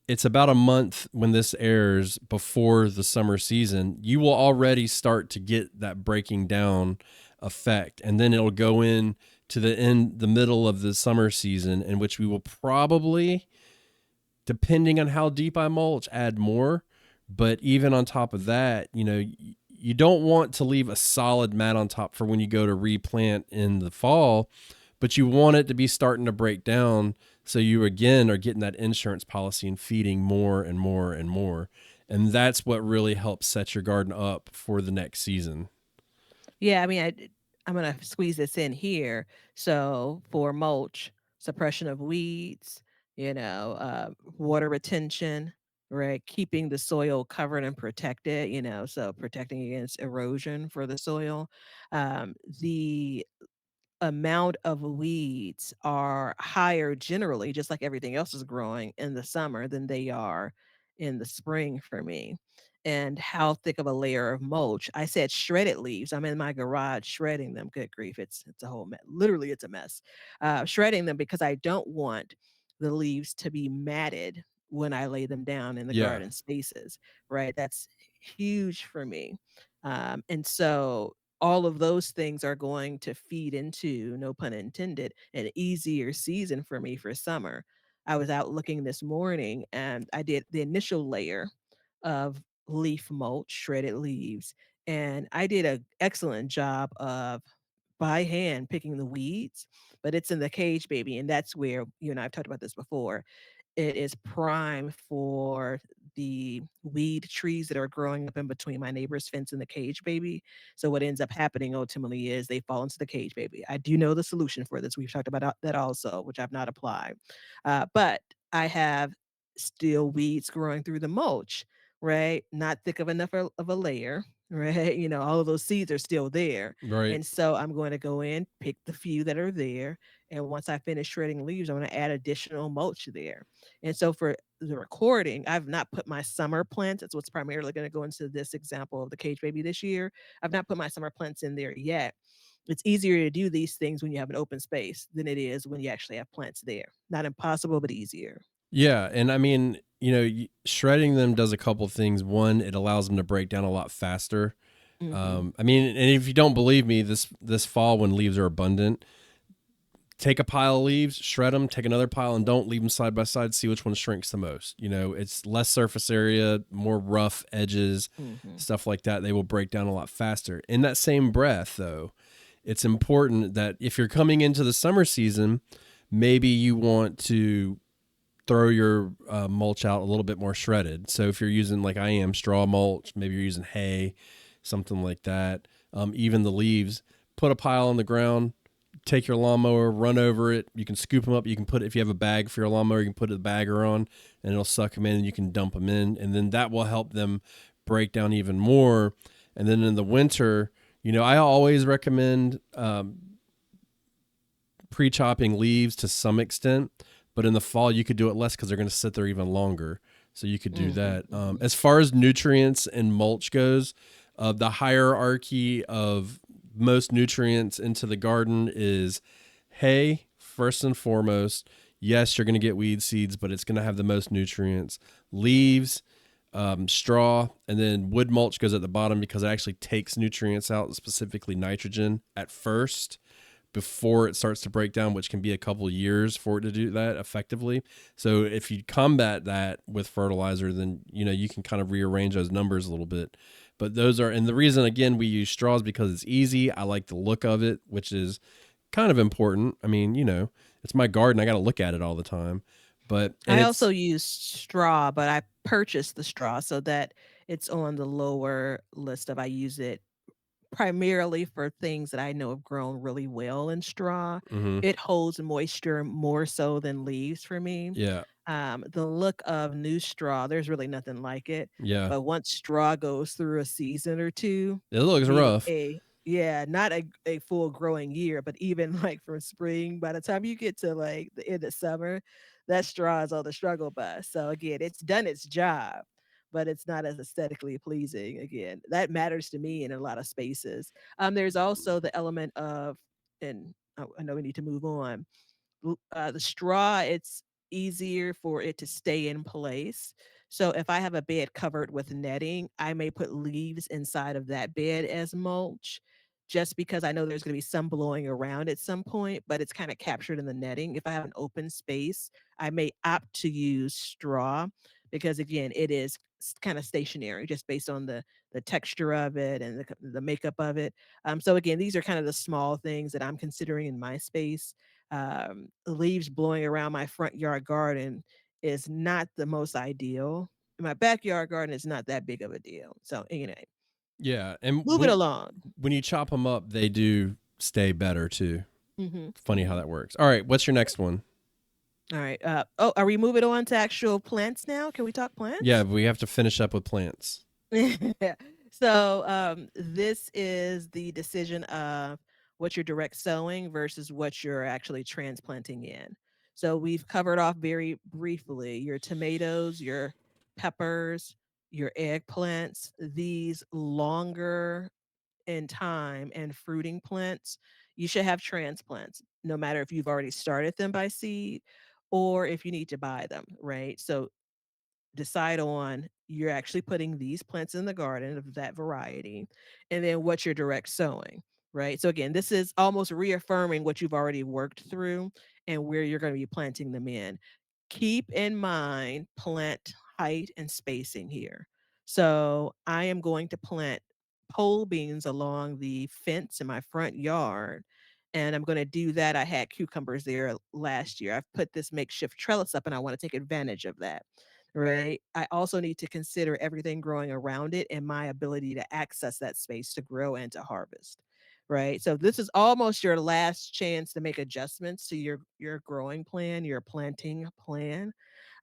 it's about a month when this airs before the summer season. You will already start to get that breaking down effect, and then it'll go in to the middle of the summer season, in which we will probably, depending on how deep I mulch, add more. But even on top of that, you don't want to leave a solid mat on top for when you go to replant in the fall, but you want it to be starting to break down. So you again are getting that insurance policy and feeding more and more and more. And that's what really helps set your garden up for the next season. Yeah, I mean, I'm gonna squeeze this in here. So for mulch, suppression of weeds, water retention, right? Keeping the soil covered and protected, so protecting against erosion for the soil. The amount of weeds are higher generally, just like everything else is growing in the summer than they are in the spring for me. And how thick of a layer of mulch? I said shredded leaves. I'm in my garage shredding them. Good grief, it's a whole mess. Literally, it's a mess. Shredding them because I don't want the leaves to be matted when I lay them down in the Yeah. garden spaces. Right, that's huge for me. And so all of those things are going to feed into, no pun intended, an easier season for me for summer. I was out looking this morning and I did the initial layer of leaf mulch, shredded leaves, and I did an excellent job of by hand picking the weeds, but it's in the cage baby, and that's where you and I have talked about this before. It is prime for the weed trees that are growing up in between my neighbor's fence and the cage baby. So what ends up happening ultimately is they fall into the cage baby. I do know the solution for this. We've talked about that also, which I've not applied. But I have still weeds growing through the mulch, right? Not thick of enough of a layer, right? All of those seeds are still there. Right. And so I'm going to go in, pick the few that are there. And once I finish shredding leaves, I'm going to add additional mulch there. And so for the recording, I've not put my summer plants. That's what's primarily going to go into this example of the cage baby this year. I've not put my summer plants in there yet. It's easier to do these things when you have an open space than it is when you actually have plants there. Not impossible, but easier. Yeah, and I mean, shredding them does a couple things. One, it allows them to break down a lot faster. Hmm. I mean, and if you don't believe me, this fall when leaves are abundant, take a pile of leaves, shred them, take another pile, and don't leave them side by side. See which one shrinks the most. It's less surface area, more rough edges, Hmm. stuff like that. They will break down a lot faster. In that same breath, though, it's important that if you're coming into the summer season, maybe you want to throw your mulch out a little bit more shredded. So if you're using, like I am, straw mulch, maybe you're using hay, something like that. Even the leaves, put a pile on the ground, take your lawnmower, run over it. You can scoop them up. You can put, if you have a bag for your lawnmower, you can put the bagger on and it'll suck them in and you can dump them in. And then that will help them break down even more. And then in the winter, I always recommend pre-chopping leaves to some extent, but in the fall you could do it less because they're going to sit there even longer. So you could do that. As far as nutrients and mulch goes, the hierarchy of most nutrients into the garden is hay, first and foremost. Yes, you're going to get weed seeds, but it's going to have the most nutrients. Leaves, straw, and then wood mulch goes at the bottom because it actually takes nutrients out, specifically nitrogen, at first before it starts to break down, which can be a couple of years for it to do that effectively. So if you combat that with fertilizer, then you can kind of rearrange those numbers a little bit. But those are, and the reason again we use straw is because it's easy. I like the look of it, which is kind of important. I mean, it's my garden. I got to look at it all the time. But and I also it's use straw, but I purchased the straw so that it's on the lower list of I use it primarily for things that I know have grown really well in straw. mhm, It holds moisture more so than leaves for me. yeah, The look of new straw, there's really nothing like it. yeah. But once straw goes through a season or two, It looks meaning rough. not a full growing year, but even like from spring, by the time you get to like the end of summer, that straw is on the struggle bus. So again, it's done its job, but it's not as aesthetically pleasing. Again, that matters to me in a lot of spaces. There's also the element of, and I know we need to move on, the straw, it's easier for it to stay in place. So if I have a bed covered with netting, I may put leaves inside of that bed as mulch just because I know there's going to be some blowing around at some point, but it's kind of captured in the netting. If I have an open space, I may opt to use straw because again, it is kind of stationary just based on the texture of it and the makeup of it. So again, these are kind of the small things that I'm considering in my space. Leaves blowing around my front yard garden is not the most ideal. My backyard garden is not that big of a deal. So, Yeah, and moving along. when you chop them up, they do stay better too. Mhm, Funny how mhm. that works. All right, what's your next one? All right. Are we moving on to actual plants now? Can we talk Yeah, plants? but we have to finish up with plants. So, this is the decision of what you're direct sowing versus what you're actually transplanting in. So, we've covered off very briefly your tomatoes, your peppers, your eggplants, these longer in time and fruiting plants. You should have transplants, no matter if you've already started them by seed or if you need to buy them, right? So, decide on you're actually putting these plants in the garden of that variety and then what you're direct sowing, right? So again, this is almost reaffirming what you've already worked through and where you're going to be planting them in. Keep in mind plant height and spacing here. So I am going to plant pole beans along the fence in my front yard, and I'm going to do that. I had cucumbers there last year. I've put this makeshift trellis up and I want to take advantage of that, right? I also need to consider everything growing around it and my ability to access that space to grow and to harvest, right? So this is almost your last chance to make adjustments to your growing plan, your planting plan.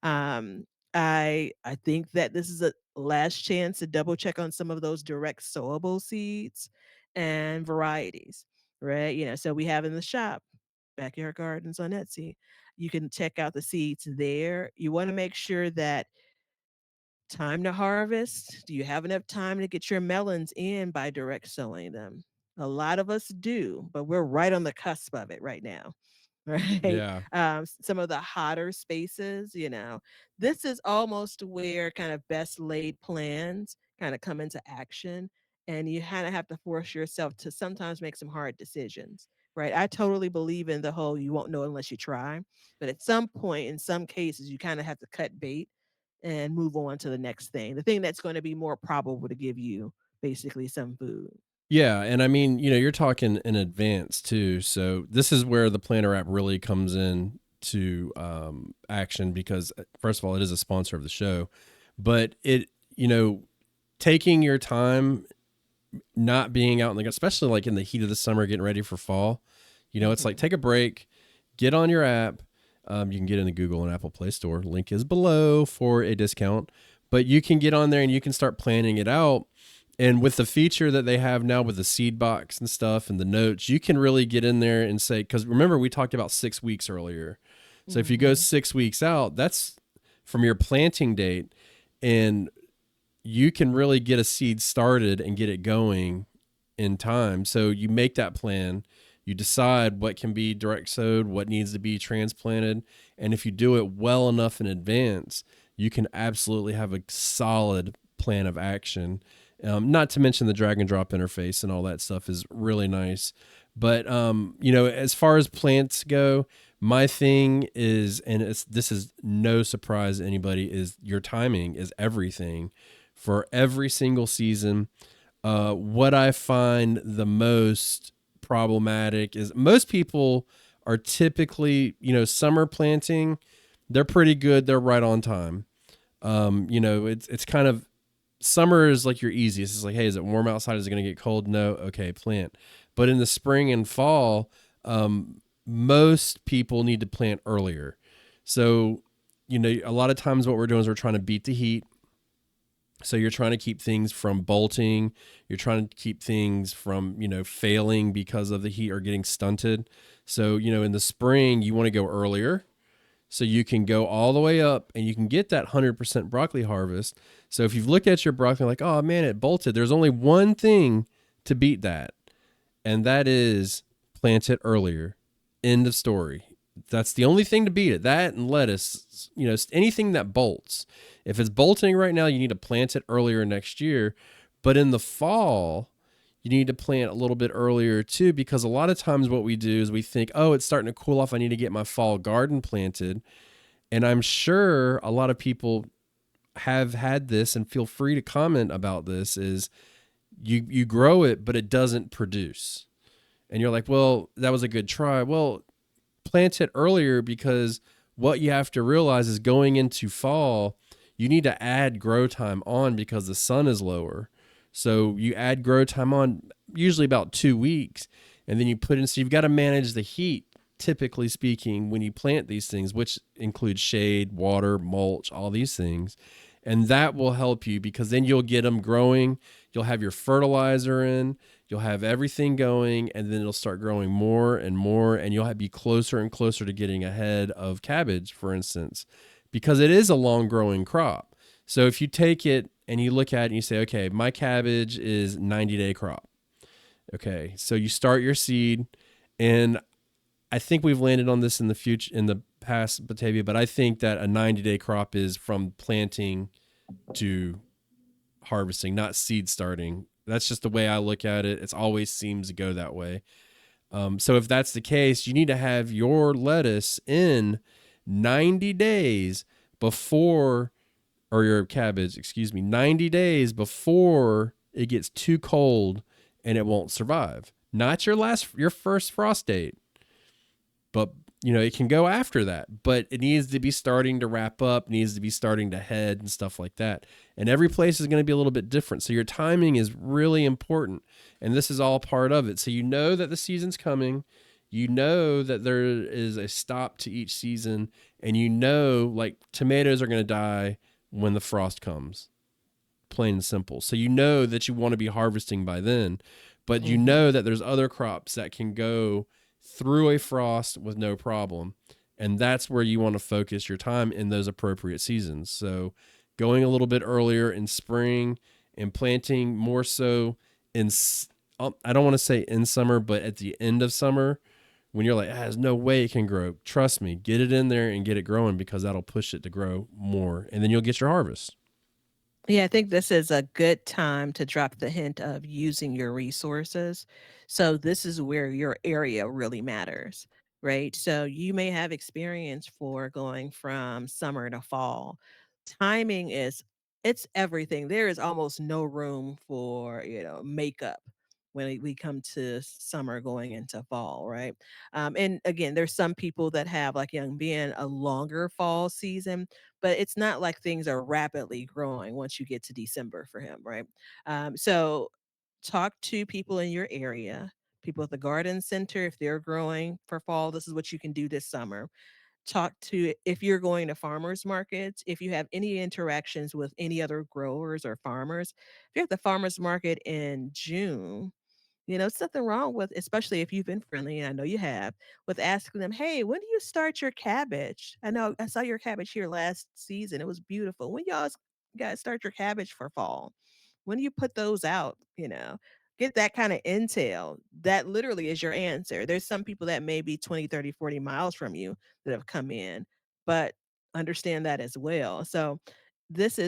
Um, I think that this is a last chance to double check on some of those direct sowable seeds and varieties, right? So we have in the shop backyard gardens on Etsy. You can check out the seeds there. You want to make sure that time to harvest. Do you have enough time to get your melons in by direct sowing them? A lot of us do, but we're right on the cusp of it right now. Right? Yeah. Some of the hotter spaces, this is almost where kind of best laid plans kind of come into action. And you kind of have to force yourself to sometimes make some hard decisions, right? I totally believe in the whole you won't know unless you try. But at some point, in some cases, you kind of have to cut bait and move on to the next thing, the thing that's going to be more probable to give you basically some food. Yeah, and I mean, you're talking in advance too. So this is where the Planner app really comes in to action because first of all, it is a sponsor of the show, but taking your time, not being out in the, especially like in the heat of the summer, getting ready for fall, It's like Mhm. take a break, get on your app. You can get in the Google and Apple Play Store. Link is below for a discount, but you can get on there and you can start planning it out. And with the feature that they have now with the seed box and stuff and the notes, you can really get in there and say, because remember, we talked about 6 weeks earlier. So if you go Mhm. 6 weeks out, that's from your planting date. And you can really get a seed started and get it going in time. So you make that plan, you decide what can be direct sowed, what needs to be transplanted, and if you do it well enough in advance, you can absolutely have a solid plan of action. Not to mention the drag and drop interface and all that stuff is really nice. But as far as plants go, my thing is, and this is no surprise to anybody, is your timing is everything for every single season. What I find the most problematic is most people are typically, summer planting, they're pretty good, they're right on time. It's kind of summer is like your easiest. It's like, hey, is it warm outside? Is it going to get cold? No. Okay, plant. But in the spring and fall, most people need to plant earlier. So, a lot of times what we're doing is we're trying to beat the heat. So you're trying to keep things from bolting. You're trying to keep things from, failing because of the heat or getting stunted. So, in the spring, you want to go earlier so you can go all the way up and you can get that 100% broccoli harvest. So if you've looked at your broccoli like, oh man, it bolted, there's only one thing to beat that, and that is plant it earlier. End of story. That's the only thing to beat it. That and lettuce, anything that bolts. If it's bolting right now, you need to plant it earlier next year. But in the fall, you need to plant a little bit earlier too, because a lot of times what we do is we think, oh, it's starting to cool off. I need to get my fall garden planted. And I'm sure a lot of people have had this, and feel free to comment about this, is you grow it, but it doesn't produce. And you're like, well, that was a good try. Well, plant it earlier, because what you have to realize is going into fall, you need to add grow time on because the sun is lower. So you add grow time on usually about 2 weeks, and then you put in, so you've got to manage the heat, typically speaking, when you plant these things, which includes shade, water, mulch, all these things. And that will help you because then you'll get them growing. You'll have your fertilizer in, you'll have everything going, and then it'll start growing more and more, and you'll be closer and closer to getting ahead of cabbage, for instance, because it is a long growing crop. So if you take it and you look at it and you say, okay, my cabbage is 90-day crop. Okay, so you start your seed, and I think we've landed on this in the future, in the past, Batavia, but I think that a 90-day crop is from planting to harvesting, not seed starting. That's just the way I look at it. It always seems to go that way. So if that's the case, you need to have your lettuce in 90 days before, or your cabbage, excuse me, 90 days before it gets too cold and it won't survive. Not your first frost date, but it can go after that, but it needs to be starting to wrap up, needs to be starting to head and stuff like that. And every place is going to be a little bit different. So your timing is really important. And this is all part of it. So you know that the season's coming, you know that there is a stop to each season, and like tomatoes are going to die when the frost comes, plain and simple. So you know that you want to be harvesting by then, but you Mhm. know that there's other crops that can go through a frost with no problem. And that's where you want to focus your time in those appropriate seasons. So going a little bit earlier in spring and planting more so in, I don't want to say in summer, but at the end of summer, when you're like, there's no way it can grow. Trust me, get it in there and get it growing, because that'll push it to grow more. And then you'll get your harvest. Yeah, I think this is a good time to drop the hint of using your resources. So, this is where your area really matters, right? So, you may have experience for going from summer to fall. Timing is it's everything. There is almost no room for, makeup when we come to summer going into fall, right? And again, there's some people that have, like young being, a longer fall season, but it's not like things are rapidly growing once you get to December for him, right? So talk to people in your area. people at the garden center, if they're growing for fall, this is what you can do this summer. Talk to, if you're going to farmers markets, if you have any interactions with any other growers or farmers, if you're at the farmers market in June, it's nothing wrong with, especially if you've been friendly, and I know you have, with asking them, "Hey, when do you start your cabbage? I know I saw your cabbage here last season. It was beautiful. When y'all guys start your cabbage for fall? When do you put those out?" Get that kind of intel. That literally is your answer. There's some people that may be 20, 30, 40 miles from you that have come in, but understand that as well. So this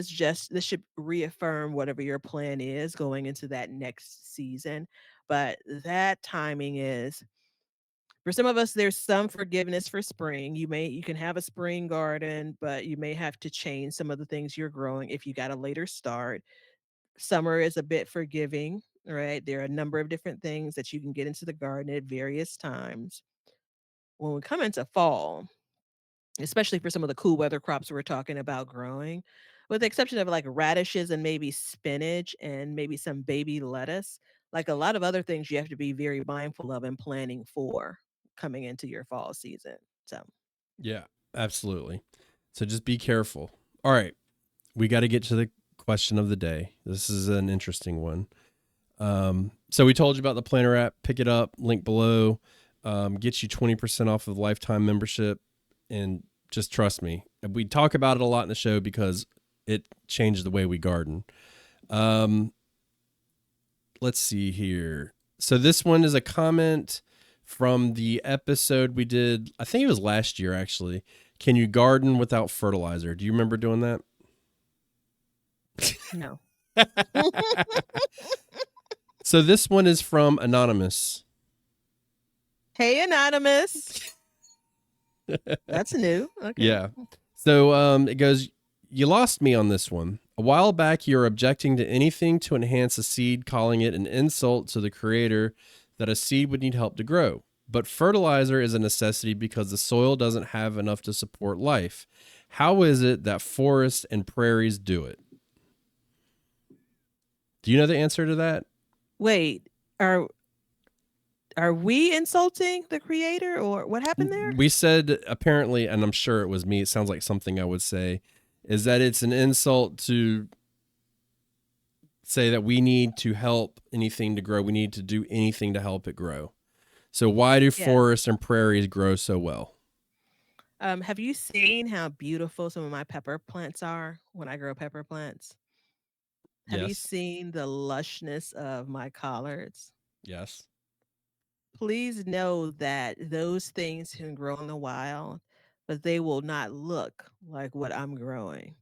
should reaffirm whatever your plan is going into that next season. But that timing is, for some of us, there's some forgiveness for spring. You can have a spring garden, but you may have to change some of the things you're growing if you got a later start. Summer is a bit forgiving, right? There are a number of different things that you can get into the garden at various times. When we come into fall, especially for some of the cool weather crops we're talking about growing, with the exception of like radishes and maybe spinach and maybe some baby lettuce, like a lot of other things you have to be very mindful of and planning for coming into your fall season. So, Yeah, absolutely. So just be careful. All right, we got to get to the question of the day. This is an interesting one. So we told you about the planner app. Pick it up. Link below. Gets you 20% off of lifetime membership, and just trust me. We talk about it a lot in the show because it changed the way we garden. Let's see here. So this one is a comment from the episode we did. I think it was last year, actually. Can you garden without fertilizer? Do you remember doing that? no. So this one is from Anonymous. Hey, Anonymous. That's new. Okay. Yeah. So it goes, you lost me on this one. A while back, you were objecting to anything to enhance a seed, calling it an insult to the creator that a seed would need help to grow. But fertilizer is a necessity because the soil doesn't have enough to support life. How is it that forests and prairies do it? Do you know the answer to that? Wait, are we insulting the creator or what happened there? We said apparently, and I'm sure it was me, it sounds like something I would say, is that it's an insult to say that we need to help anything to grow. We need to do anything to help it grow. So why do Yeah. forests and prairies grow so well? Have you seen how beautiful some of my pepper plants are when I grow pepper plants? Have you Yes. seen the lushness of my collards? Yes. Please know that those things can grow in the wild, but they will not look like what I'm growing.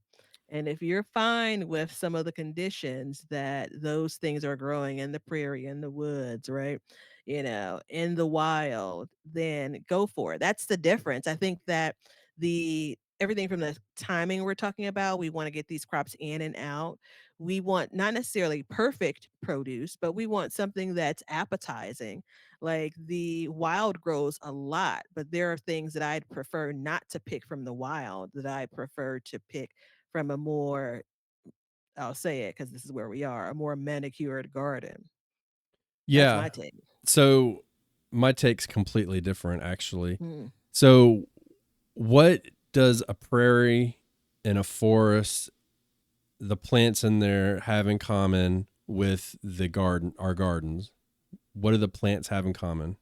And if you're fine with some of the conditions that those things are growing in the prairie, in the woods, right? In the wild, then go for it. That's the difference. I think that the everything from the timing we're talking about, we want to get these crops in and out. We want not necessarily perfect produce, but we want something that's appetizing. Like the wild grows a lot, but there are things that I'd prefer not to pick from the wild that I prefer to pick from a more, I'll say it because this is where we are, a more manicured garden. That's Yeah. my take. So my take's completely different, actually. Mm. So what does a prairie and a forest, the plants in there, have in common with the garden, our gardens? What do the plants have in common?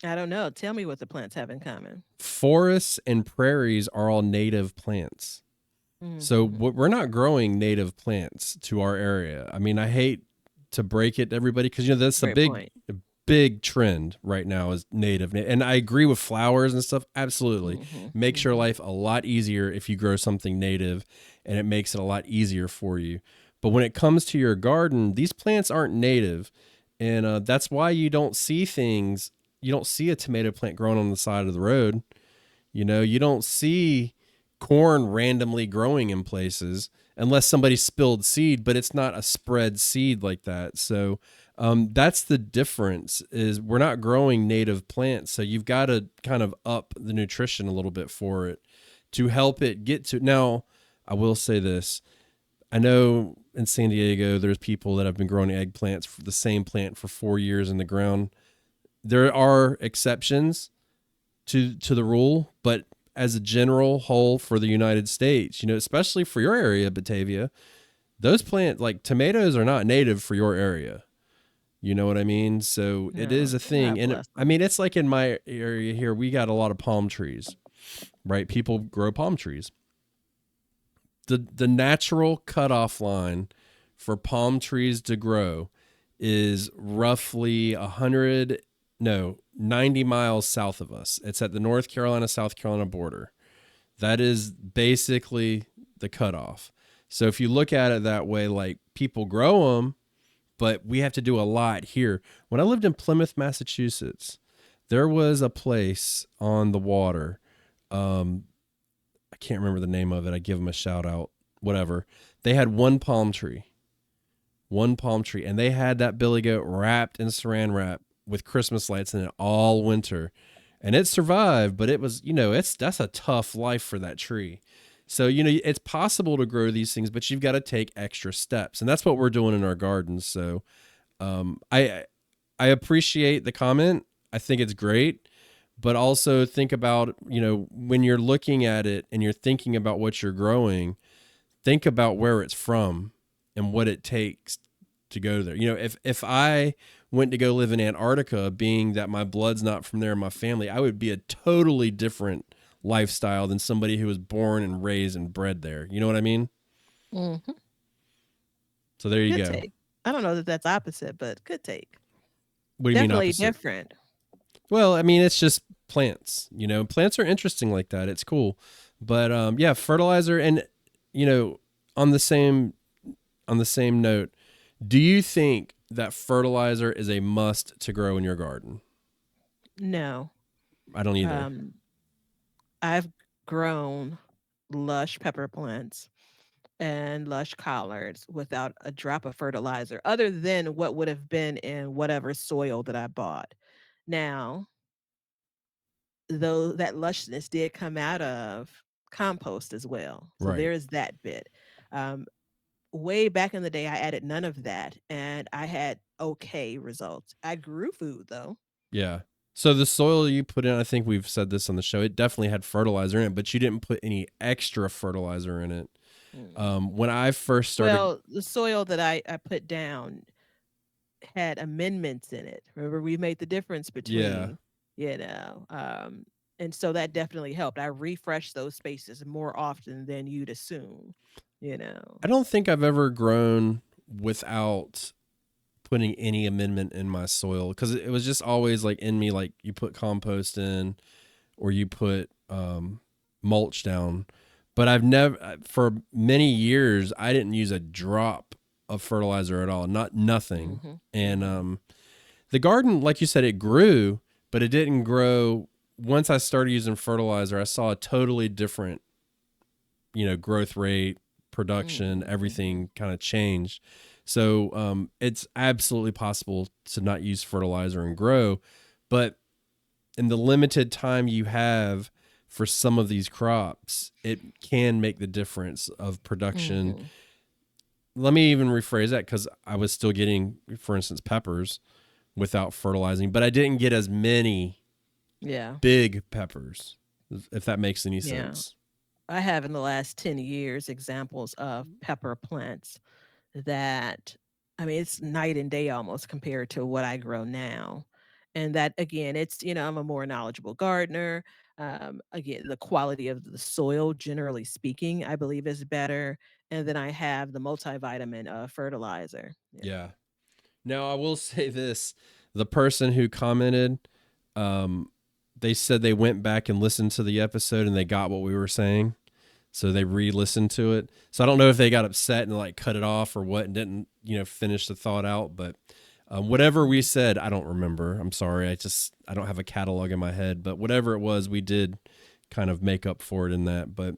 I don't know. Tell me what the plants have in common. Forests and prairies are all native plants. So Mm-hmm. we're not growing native plants to our area. I mean, I hate to break it to everybody because that's a Great point. big trend right now is native. And I agree with flowers and stuff. Absolutely, Mm-hmm. makes your Mm-hmm. life a lot easier if you grow something native, and it makes it a lot easier for you. But when it comes to your garden, these plants aren't native, and that's why you don't see things. You don't see a tomato plant growing on the side of the road. You don't see corn randomly growing in places unless somebody spilled seed, but it's not a spread seed like that. So that's the difference is we're not growing native plants. So you've got to kind of up the nutrition a little bit for it to help it get to. Now, I will say this. I know in San Diego, there's people that have been growing eggplants for the same plant for 4 years in the ground. There are exceptions to the rule, but as a general whole for the United States, especially for your area, Batavia, those plants like tomatoes are not native for your area. You know what I mean? So it is No, a thing. God And bless I them. mean, it's like in my area here, we got a lot of palm trees, right? People grow palm trees. The natural cutoff line for palm trees to grow is roughly 100, no, 90 miles south of us. It's at the North Carolina, South Carolina border. That is basically the cutoff. So if you look at it that way, like people grow them, but we have to do a lot here. When I lived in Plymouth, Massachusetts, there was a place on the water. Um, I can't remember the name of it. I give them a shout out, whatever. They had one palm tree, and they had that billy goat wrapped in saran wrap with Christmas lights in it all winter. And it survived, but it was, that's a tough life for that tree. So, it's possible to grow these things, but you've got to take extra steps. And that's what we're doing in our gardens. So, I appreciate the comment. I think it's great, but also think about, when you're looking at it and you're thinking about what you're growing, think about where it's from and what it takes to go there. If I went to go live in Antarctica, being that my blood's not from there in my family, I would be a totally different lifestyle than somebody who was born and raised and bred there. You know what I mean? Hmm. So there you Good go. take. I don't know that that's opposite, but good take. What do you mean Definitely opposite? different. Well, I mean, it's just plants. Plants are interesting like that. It's cool. But yeah, fertilizer and you know, on the same note, do you think that fertilizer is a must to grow in your garden? No. I don't either. Um, I've grown lush pepper plants and lush collards without a drop of fertilizer, other than what would have been in whatever soil that I bought. Now, though that lushness did come out of compost as well. So Right. there is that bit. Um, Way back in the day, I added none of that and I had okay results. I grew food though. Yeah. So the soil you put in, I think we've said this on the show, it definitely had fertilizer in it, but you didn't put any extra fertilizer in it. Mm. When I first started, Well, the soil that I put down had amendments in it. Remember, we made the difference yeah, between, you know, um, and so that definitely helped. I refreshed those spaces more often than you'd assume, you know. I don't think I've ever grown without putting any amendment in my soil because it was just always like in me, like you put compost in or you put mulch down. But I've never, for many years, I didn't use a drop of fertilizer at all, not nothing. Mhm. And Mhm. the garden, like you said, it grew, but it didn't grow. Once I started using fertilizer, I saw a totally different, growth rate, production, Mhm. Mhm. everything kind of changed. So it's absolutely possible to not use fertilizer and grow, but in the limited time you have for some of these crops, it can make the difference of production. Mhm. Let me even rephrase that because I was still getting, for instance, peppers without fertilizing, but I didn't get as many Yeah. big peppers, if that makes any Yeah. sense. I have in the last 10 years examples of pepper plants that, I mean, it's night and day almost compared to what I grow now. And that again, it's, I'm a more knowledgeable gardener. Again, the quality of the soil, generally speaking, I believe is better. And then I have the multivitamin fertilizer. Yeah. Now, I will say this, the person who commented, um, they said they went back and listened to the episode and they got what we were saying. So they re-listened to it. So I don't know if they got upset and like cut it off or what and didn't, finish the thought out. But whatever we Mhm. said, I don't remember. I'm sorry. I don't have a catalog in my head. But whatever it was, we did kind of make up for it in that. But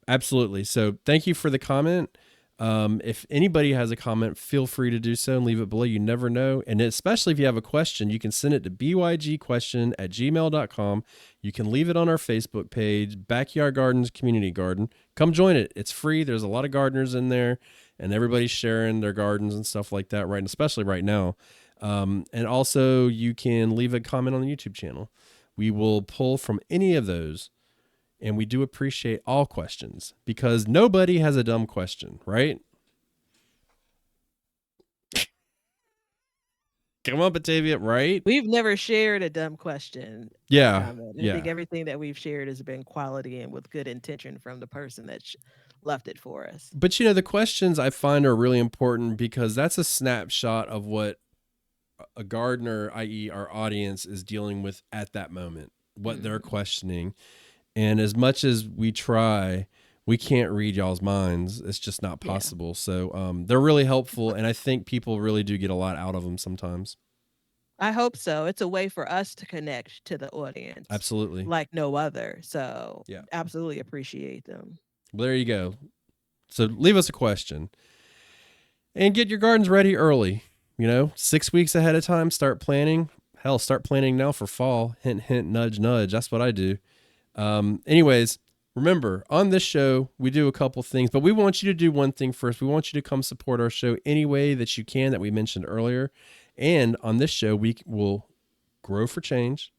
absolutely. So thank you for the comment. If anybody has a comment, feel free to do so and leave it below. You never know. And especially if you have a question, you can send it to bygquestion@gmail.com. You can leave it on our Facebook page, Backyard Gardens Community Garden. Come join it. It's free. There's a lot of gardeners in there and everybody's sharing their gardens and stuff like that, right? And especially right now. And also, you can leave a comment on the YouTube channel. We will pull from any of those, and we do appreciate all questions because nobody has a dumb question, right? Come on, Batavia, right? We've never shared a dumb question or Yeah, comment. I think yeah. everything that we've shared has been quality and with good intention from the person that left it for us. But the questions I find are really important because that's a snapshot of what a gardener, i.e., our audience, is dealing with at that moment, what they're Mhm. questioning. And as much as we try, we can't read y'all's minds. It's just not Yeah. possible. So they're really helpful. And I think people really do get a lot out of them sometimes. I hope so. It's a way for us to connect to the audience Absolutely. like no other. So, Yeah. absolutely appreciate them. Well, there you go. So leave us a question and get your gardens ready early. 6 weeks ahead of time, start planning. Hell, start planning now for fall. Hint, hint, nudge, nudge. That's what I do. Anyways, remember, on this show, we do a couple things, but we want you to do one thing first. We want you to come support our show any way that you can that we mentioned earlier. And on this show, we will grow for change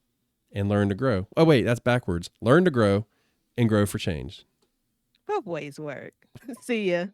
and learn to grow. Oh, wait, that's backwards. Learn to grow and grow for change. Both ways work. See ya.